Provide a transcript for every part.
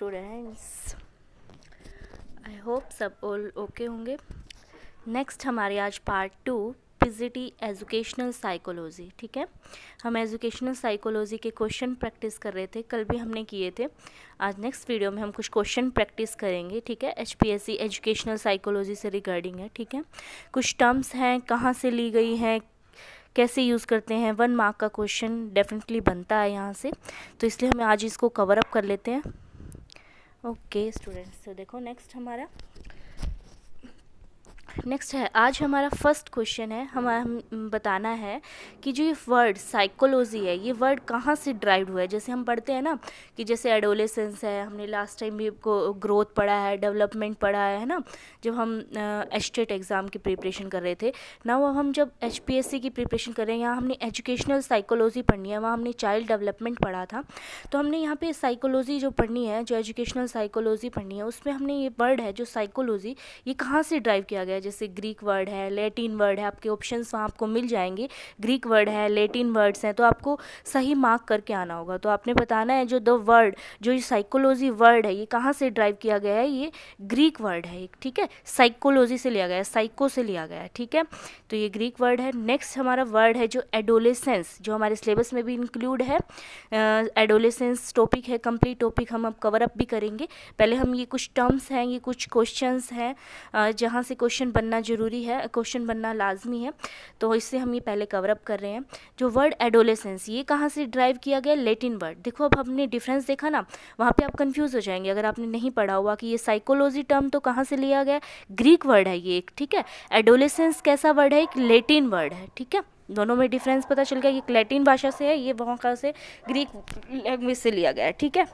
Students, I hope सब all okay होंगे। Next हमारे आज पार्ट 2 पीजीटी एजुकेशनल साइकोलॉजी। ठीक है, हम एजुकेशनल साइकोलॉजी के क्वेश्चन प्रैक्टिस कर रहे थे, कल भी हमने किए थे। आज नेक्स्ट वीडियो में हम कुछ क्वेश्चन प्रैक्टिस करेंगे। ठीक है, एचपीएससी एजुकेशनल साइकोलॉजी से रिगार्डिंग है। ठीक है, कुछ टर्म्स हैं, कहाँ से ली गई हैं, कैसे यूज़ करते हैं, 1 मार्क का क्वेश्चन डेफिनेटली बनता है यहाँ से, तो इसलिए हम आज इसको कवर अप कर लेते हैं। ओके स्टूडेंट्स, तो देखो नेक्स्ट है आज हमारा फर्स्ट क्वेश्चन है। हम बताना है कि जो ये वर्ड साइकोलॉजी है, ये वर्ड कहाँ से ड्राइव हुआ है। जैसे हम पढ़ते हैं ना कि जैसे एडोलेसेंस है, हमने लास्ट टाइम भी को ग्रोथ पढ़ा है, डेवलपमेंट पढ़ा है ना, जब हम एस्टेट एग्ज़ाम की प्रिपरेशन कर रहे थे ना। वो हम जब एचपीएससी की प्रिपरेशन कर रहे हैं, यहाँ हमने एजुकेशनल साइकोलॉजी पढ़नी है, वहाँ हमने चाइल्ड डेवलपमेंट पढ़ा था। तो हमने यहाँ पे साइकोलॉजी जो पढ़नी है, जो एजुकेशनल साइकोलॉजी पढ़नी है, उसमें हमने ये वर्ड है जो साइकोलॉजी, ये कहाँ से ड्राइव किया गया है। जैसे ग्रीक वर्ड है, लैटिन वर्ड है, आपके ऑप्शंस वहाँ आपको मिल जाएंगे। ग्रीक वर्ड है, लैटिन वर्ड्स हैं, तो आपको सही मार्क करके आना होगा। तो आपने बताना है जो द वर्ड, जो ये साइकोलॉजी वर्ड है, ये कहाँ से ड्राइव किया गया है। ये ग्रीक वर्ड है एक। ठीक है, साइकोलॉजी से लिया गया है, साइको से लिया गया है। ठीक है, तो ये ग्रीक वर्ड है। नेक्स्ट हमारा वर्ड है जो एडोलेसेंस, जो हमारे सिलेबस में भी इंक्लूड है। एडोलेसेंस टॉपिक है, कंप्लीट टॉपिक हम अब कवर अप भी करेंगे। पहले हम ये कुछ टर्म्स हैं, ये कुछ क्वेश्चंस हैं जहाँ से क्वेश्चन बनना ज़रूरी है, क्वेश्चन बनना लाजमी है, तो इससे हम ये पहले कवर अप कर रहे हैं। जो वर्ड एडोलेसेंस, ये कहाँ से ड्राइव किया गया, लैटिन वर्ड। देखो अब हमने डिफरेंस देखा ना, वहाँ पे आप कंफ्यूज हो जाएंगे अगर आपने नहीं पढ़ा हुआ कि ये साइकोलॉजी टर्म तो कहाँ से लिया गया, ग्रीक वर्ड है ये एक। ठीक है, एडोलेसेंस कैसा वर्ड है, एक लैटिन वर्ड है। ठीक है, दोनों में डिफरेंस पता चल गया, ये लैटिन भाषा से है, ये वहाँ का से ग्रीक लैंग्वेज से लिया गया है। ठीक है,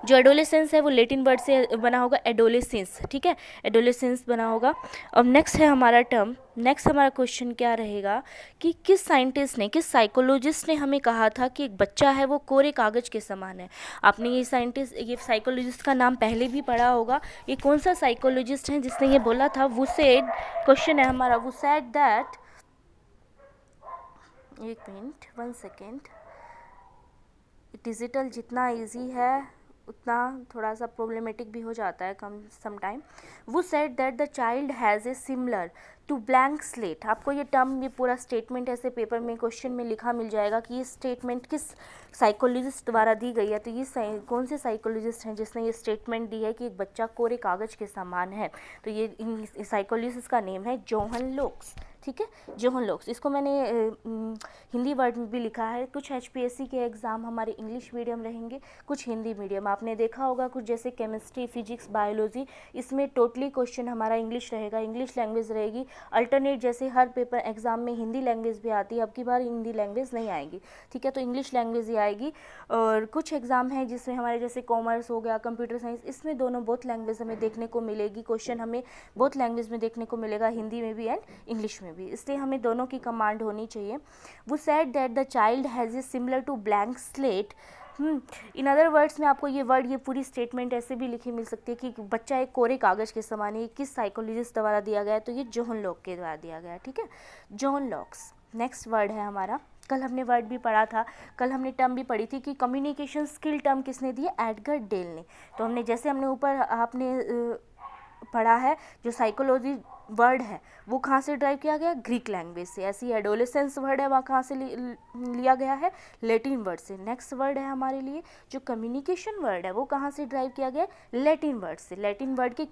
जो एडोलेसेंस है वो लैटिन वर्ड से बना होगा, एडोलेसेंस। ठीक है, एडोलेसेंस बना होगा। अब नेक्स्ट है हमारा टर्म, नेक्स्ट हमारा क्वेश्चन क्या रहेगा कि किस साइंटिस्ट ने, किस साइकोलॉजिस्ट ने हमें कहा था कि एक बच्चा है वो कोरे कागज़ के समान है। आपने ये साइंटिस्ट, ये साइकोलॉजिस्ट का नाम पहले भी पढ़ा होगा। ये कौन सा साइकोलॉजिस्ट है जिसने ये बोला था। वो सेड, क्वेश्चन है हमारा, वो सेड दैट, एक मिनट, 1 सेकेंड, डिजिटल जितना इजी है उतना थोड़ा सा प्रॉब्लमेटिक भी हो जाता है कम समटाइम। वो said that the child has a similar to blank slate. आपको ये टर्म, ये पूरा स्टेटमेंट ऐसे पेपर में क्वेश्चन में लिखा मिल जाएगा कि ये स्टेटमेंट किस साइकोलॉजिस्ट द्वारा दी गई है। तो ये कौन से साइकोलॉजिस्ट हैं जिसने ये स्टेटमेंट दी है कि एक बच्चा कोरे कागज़ के समान है। तो ये साइकोलॉजिस्ट का नेम है जोहन लोक्स। ठीक है, जोहन लोक्स। इसको मैंने हिंदी वर्ड में भी लिखा है। कुछ एचपीएससी के एग्ज़ाम हमारे इंग्लिश मीडियम रहेंगे, कुछ हिंदी मीडियम। आपने देखा होगा कुछ जैसे केमिस्ट्री, फिजिक्स, बायोलॉजी, इसमें टोटली क्वेश्चन हमारा इंग्लिश रहेगा, इंग्लिश लैंग्वेज रहेगी। अल्टरनेट जैसे हर पेपर एग्ज़ाम में हिंदी लैंग्वेज भी आती है, अब की बार हिंदी लैंग्वेज नहीं आएगी। ठीक है, तो इंग्लिश लैंग्वेज ही आएगी। और कुछ एग्ज़ाम हैं जिसमें हमारे जैसे कॉमर्स हो गया, कंप्यूटर साइंस, इसमें दोनों बोथ लैंग्वेज हमें देखने को मिलेगी। क्वेश्चन हमें बोथ लैंग्वेज में देखने को मिलेगा, हिंदी में भी एंड इंग्लिश में भी, इसलिए हमें दोनों की कमांड होनी चाहिए। वो said that the child has a similar to blank slate. In other words में आपको ये वर्ड, ये पूरी स्टेटमेंट ऐसे भी लिखी मिल सकती है कि बच्चा एक कोरे कागज़ के समान है। किस साइकोलॉजिस्ट द्वारा दिया गया है, तो ये जोहन लॉक के द्वारा दिया गया है। ठीक है, जोहन लॉक्स। नेक्स्ट वर्ड है हमारा, कल हमने वर्ड भी पढ़ा था, कल हमने टर्म भी पढ़ी थी कि कम्युनिकेशन स्किल टर्म किसने दी है, एडगर डेल ने। तो हमने जैसे हमने ऊपर आपने पढ़ा है, जो साइकोलॉजी वर्ड है वो कहाँ से ड्राइव किया गया, ग्रीक लैंग्वेज से। ऐसी एडोलेसेंस वर्ड है, वहाँ कहाँ से लिया गया है, लैटिन वर्ड से। नेक्स्ट वर्ड है हमारे लिए जो कम्युनिकेशन वर्ड है, वो कहाँ से ड्राइव किया गया, लैटिन वर्ड से। लैटिन वर्ड के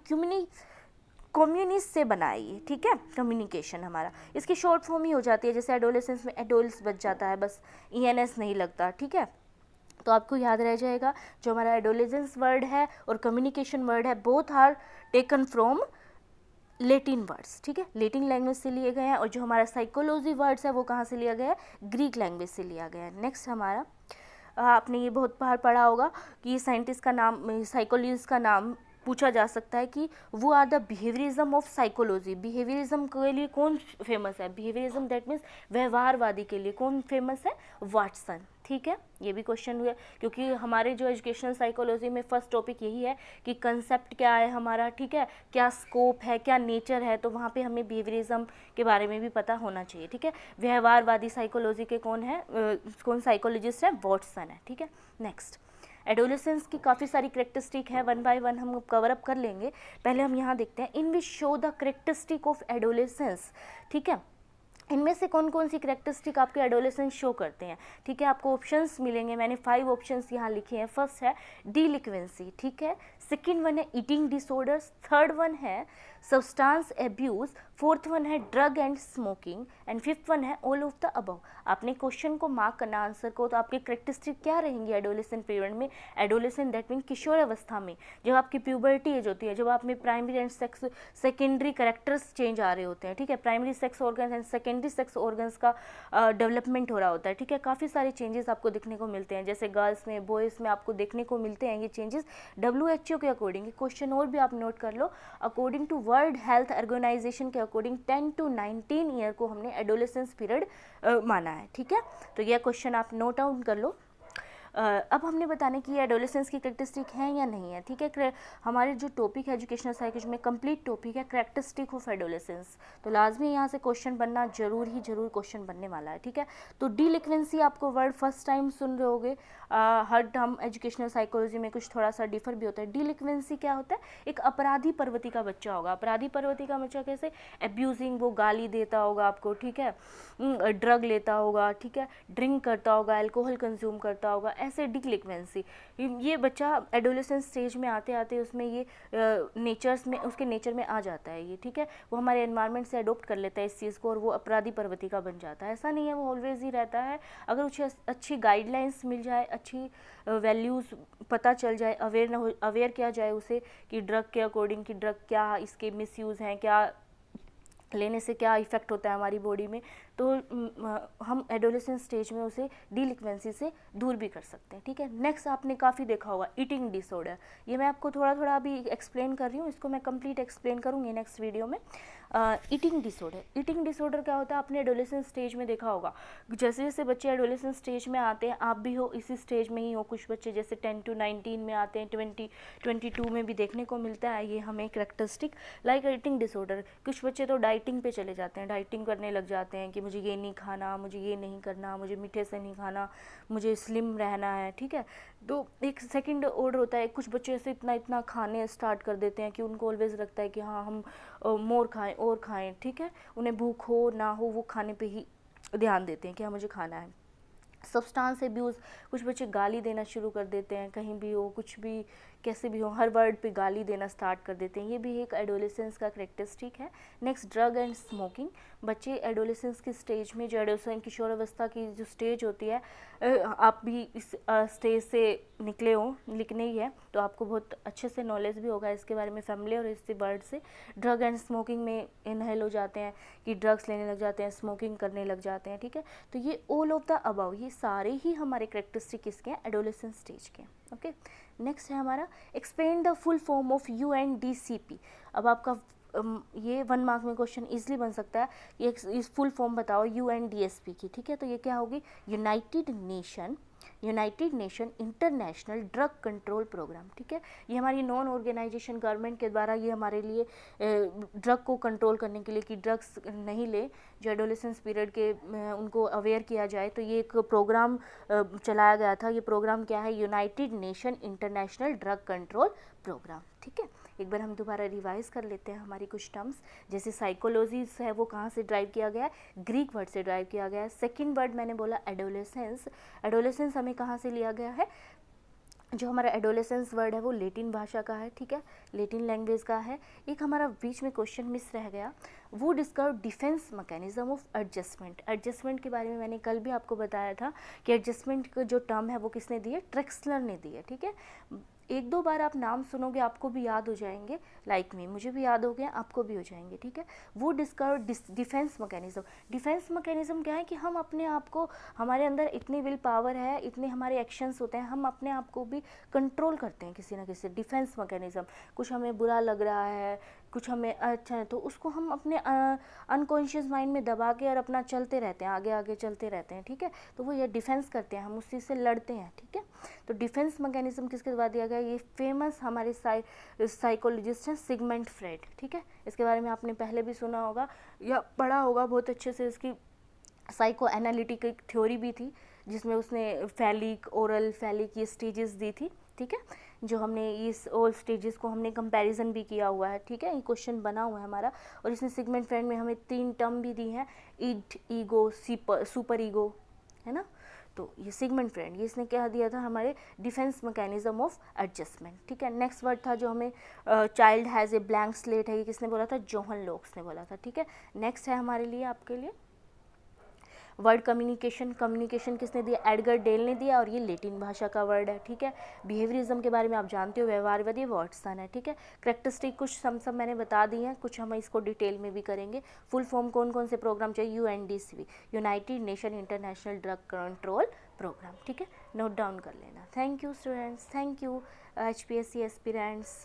कम्युनिस्ट से बनाई। ठीक है, कम्युनिकेशन हमारा, इसकी शॉर्ट फॉर्म ही हो जाती है। जैसे एडोलेसेंस में एडोल्स बच जाता है, बस ENS नहीं लगता। ठीक है, तो आपको याद रह जाएगा जो हमारा एडोलेसेंस वर्ड है और कम्युनिकेशन वर्ड है, both are taken from Latin words. ठीक है, लैटिन लैंग्वेज से लिए गए हैं। और जो हमारा साइकोलॉजी वर्ड्स है वो कहाँ से लिया गया है, ग्रीक लैंग्वेज से लिया गया है। नेक्स्ट हमारा, आपने ये बहुत बार पढ़ा होगा कि साइंटिस्ट का नाम, साइकोलॉजिस्ट का नाम पूछा जा सकता है कि वो are the behaviourism of psychology. Behaviourism के लिए कौन फेमस है, बिहेवियरिज्म दैट मीन्स व्यवहारवादी के लिए कौन फेमस है, वाटसन। ठीक है, ये भी क्वेश्चन हुआ क्योंकि हमारे जो एजुकेशनल साइकोलॉजी में फर्स्ट टॉपिक यही है कि कंसेप्ट क्या है हमारा। ठीक है, क्या स्कोप है, क्या नेचर है, तो वहाँ पे हमें बिहेवियरिज्म के बारे में भी पता होना चाहिए। ठीक है, व्यवहारवादी साइकोलॉजी के कौन है, कौन साइकोलॉजिस्ट है, वाटसन है। ठीक है, नेक्स्ट एडोलेसेंस की काफ़ी सारी करेक्टरिस्टिक है, वन बाय वन हम कवर अप कर लेंगे। पहले हम यहाँ देखते हैं, in which show the characteristic of adolescence. ठीक है, इनमें से कौन कौन सी करेक्टरिस्टिक आपके एडोलेसेंस शो करते हैं। ठीक है, आपको ऑप्शंस मिलेंगे, मैंने 5 ऑप्शंस यहाँ लिखे हैं। फर्स्ट है डिलिक्वेंसी, ठीक है, सेकंड वन है ईटिंग डिसऑर्डर्स, थर्ड वन है सब्सटेंस एब्यूज, फोर्थ वन है drug and smoking, and fifth one है ऑल ऑफ द अबव। आपने क्वेश्चन को मार्क करना आंसर को, तो आपकी करेक्टरिस्टिक क्या रहेंगी एडोलेसेंट पीरियड में। एडोलेसेंट दैट मीन किशोर अवस्था में, जब आपकी प्यूबर्टी एज होती है, जब आप में primary and sex secondary characters change आ रहे होते हैं। ठीक है, primary sex organs and secondary sex organs का डेवलपमेंट हो रहा होता है। ठीक है, काफ़ी सारे चेंजेस आपको देखने को मिलते हैं, जैसे गर्ल्स में, बॉयज़ में आपको देखने को मिलते हैं ये चेंजेस। WHO के अकॉर्डिंग, क्वेश्चन और भी आप नोट कर लो, according to world health organisation के अकॉर्डिंग 10 to 19 ईयर को हमने एडोलेसेंस पीरियड माना है। ठीक है, तो यह क्वेश्चन आप नोट डाउन कर लो। अब हमने बताने की एडोलेसेंस की करेक्टरिस्टिक है या नहीं है। ठीक है, हमारे जो टॉपिक है एजुकेशनल साइकोलॉजी में कंप्लीट टॉपिक है करेक्टरिस्टिक ऑफ एडोलेसेंस, तो लाजमी यहाँ से क्वेश्चन बनना जरूर क्वेश्चन बनने वाला है। ठीक है, तो डिलिक्वेंसी आपको वर्ड फर्स्ट टाइम सुन रहे होगे, हर टर्म एजुकेशनल साइकोलॉजी में कुछ थोड़ा सा डिफर भी होता है। डिलिक्वेंसी क्या होता है, एक अपराधी प्रवृत्ति का बच्चा होगा। अपराधी प्रवृत्ति का बच्चा कैसे, एब्यूजिंग, वो गाली देता होगा आपको, ठीक है, ड्रग लेता होगा, ठीक है, ड्रिंक करता होगा, अल्कोहल कंज्यूम करता होगा, ऐसे डिलिक्वेंसी। ये बच्चा एडोलेसेंस स्टेज में आते आते उसमें ये नेचर्स में, उसके नेचर में आ जाता है ये। ठीक है, वो हमारे एनवायरनमेंट से अडोप्ट कर लेता है इस चीज़ को, और वो अपराधी प्रवृत्ति का बन जाता है। ऐसा नहीं है वो ऑलवेज ही रहता है, अगर उसे अच्छी गाइडलाइंस मिल जाए, अच्छी वैल्यूज़ पता चल जाए, अवेयर किया जाए उसे कि ड्रग के अकॉर्डिंग, कि ड्रग क्या, इसके मिसयूज़ हैं, क्या लेने से क्या इफ़ेक्ट होता है हमारी बॉडी में, तो हम एडोलेसेंस स्टेज में उसे डिलिक्वेंसी से दूर भी कर सकते हैं। ठीक है, नेक्स्ट आपने काफ़ी देखा होगा ईटिंग डिसऑर्डर। ये मैं आपको थोड़ा थोड़ा अभी एक्सप्लेन कर रही हूँ, इसको मैं कंप्लीट एक्सप्लेन करूँगी नेक्स्ट वीडियो में। ईटिंग डिसऑर्डर, ईटिंग डिसऑर्डर क्या होता है, आपने एडोलेसेंस स्टेज में देखा होगा, जैसे जैसे बच्चे एडोलेसेंस स्टेज में आते हैं, आप भी हो इसी स्टेज में ही हो, कुछ बच्चे जैसे 10 to 19 में आते हैं, 22 में भी देखने को मिलता है ये हमें करेक्टरिस्टिक लाइक ईटिंग डिसऑर्डर। कुछ बच्चे तो डाइटिंग पे चले जाते हैं, डाइटिंग करने लग जाते हैं कि मुझे ये नहीं खाना, मुझे ये नहीं करना, मुझे मीठे से नहीं खाना, मुझे स्लिम रहना है। ठीक है, तो एक सेकंड ऑर्डर होता है, कुछ बच्चे ऐसे इतना इतना खाने स्टार्ट कर देते हैं कि उनको ऑलवेज लगता है कि हाँ हम मोर खाएं और खाएं। ठीक है, उन्हें भूख हो ना हो वो खाने पे ही ध्यान देते हैं कि हाँ मुझे खाना है। सब्सटेंस एब्यूज़, कुछ बच्चे गाली देना शुरू कर देते हैं, कहीं भी हो, कुछ भी, कैसे भी हो, हर वर्ड पे गाली देना स्टार्ट कर देते हैं, ये भी एक एडोलेसेंस का करेक्टरिस्टिक है। नेक्स्ट ड्रग एंड स्मोकिंग, बच्चे एडोलेसेंस की स्टेज में, जो एडोलेसेंस किशोर अवस्था की जो स्टेज होती है, आप भी इस स्टेज से निकले हो, लिखने ही है, तो आपको बहुत अच्छे से नॉलेज भी होगा इसके बारे में, फैमिली और इससे वर्ड से। ड्रग एंड स्मोकिंग में इनहेल हो जाते हैं, कि ड्रग्स लेने लग जाते हैं, स्मोकिंग करने लग जाते हैं। ठीक है, तो ये ऑल ऑफ द अबव, ये सारे ही हमारे करेक्टरिस्टिक किसके हैं, एडोलेसेंस स्टेज के। ओके, नेक्स्ट है हमारा explain the full form of UNDCP। अब आपका ये 1 मार्क में क्वेश्चन इजीली बन सकता है, ये इस फुल फॉर्म बताओ UNDSP की। ठीक है, तो ये क्या होगी, united nation international drug control programme. ठीक है, ये हमारी नॉन ऑर्गेनाइजेशन गवर्नमेंट के द्वारा ये हमारे लिए ड्रग को कंट्रोल करने के लिए, कि ड्रग्स नहीं ले, जो एडोलेसेंस पीरियड के उनको अवेयर किया जाए, तो ये एक प्रोग्राम चलाया गया था। ये प्रोग्राम क्या है, united nation international drug control programme. ठीक है, एक बार हम दोबारा रिवाइज कर लेते हैं हमारी कुछ टर्म्स, जैसे साइकोलॉजी है वो कहाँ से ड्राइव किया गया है, ग्रीक वर्ड से ड्राइव किया गया है। सेकंड वर्ड मैंने बोला एडोलेसेंस, एडोलेसेंस हमें कहाँ से लिया गया है, जो हमारा एडोलेसेंस वर्ड है वो लेटिन भाषा का है। ठीक है, लेटिन लैंग्वेज का है। एक हमारा बीच में क्वेश्चन मिस रह गया, वो discover defence mechanism of adjustment. Adjustment के बारे में मैंने कल भी आपको बताया था कि एडजस्टमेंट का जो टर्म है वो किसने दी है, ट्रेक्सलर ने दी है। ठीक है, 1-2 बार आप नाम सुनोगे आपको भी याद हो जाएंगे, लाइक मी, मुझे भी याद हो गया, आपको भी हो जाएंगे। ठीक है, वो discover defence mechanism. Defence mechanism क्या है कि हम अपने आप को, हमारे अंदर इतनी विल पावर है, इतने हमारे एक्शंस होते हैं, हम अपने आप को भी कंट्रोल करते हैं किसी ना किसी। डिफेंस मैकेनिज्म, कुछ हमें बुरा लग रहा है, कुछ हमें अच्छा है, तो उसको हम अपने अनकॉन्शियस माइंड में दबा के और अपना चलते रहते हैं, आगे आगे चलते रहते हैं। ठीक है, तो वो ये डिफेंस करते हैं, हम उस चीज़ से लड़ते हैं। ठीक है, तो डिफेंस मैकेनिज्म किसके द्वारा दिया गया, ये फेमस हमारे साइकोलॉजिस्ट हैं सिगमंड फ्रेड। ठीक है, इसके बारे में आपने पहले भी सुना होगा या पढ़ा होगा बहुत अच्छे से, इसकी साइको एनालिटिक एक थ्योरी भी थी जिसमें उसने फैलिक, ओरल, फैलिक ये स्टेजेस दी थी, ठीक है, जो हमने इस ऑल स्टेजेस को हमने कंपैरिजन भी किया हुआ है, ठीक है, ये क्वेश्चन बना हुआ है हमारा। और इसमें सिगमंड फ्रेड में हमें 3 टर्म भी दी हैं, इड, ईगो, सुपर ईगो, है ना। तो ये सिगमंड फ्रेड, ये इसने क्या दिया था, हमारे डिफेंस मैकेनिज्म ऑफ एडजस्टमेंट, ठीक है। नेक्स्ट वर्ड था जो हमें child has a blank slate है, ये किसने बोला था, जोहन लॉक्स ने बोला था, ठीक है। नेक्स्ट है हमारे लिए, आपके लिए वर्ड कम्युनिकेशन। कम्युनिकेशन किसने दिया, एडगर डेल ने दिया, और ये लेटिन भाषा का वर्ड है, ठीक है। बिहेवियरिज्म के बारे में आप जानते हो, व्यवहारवादी, वाटसन है, ठीक है। करेक्टरिस्टिक कुछ सब मैंने बता दी हैं, कुछ हम इसको डिटेल में भी करेंगे। फुल फॉर्म कौन कौन से प्रोग्राम चाहिए, UNDCP, united nation international drug control programme, ठीक है, नोट डाउन कर लेना। Thank you students, thank you HPSC aspirants.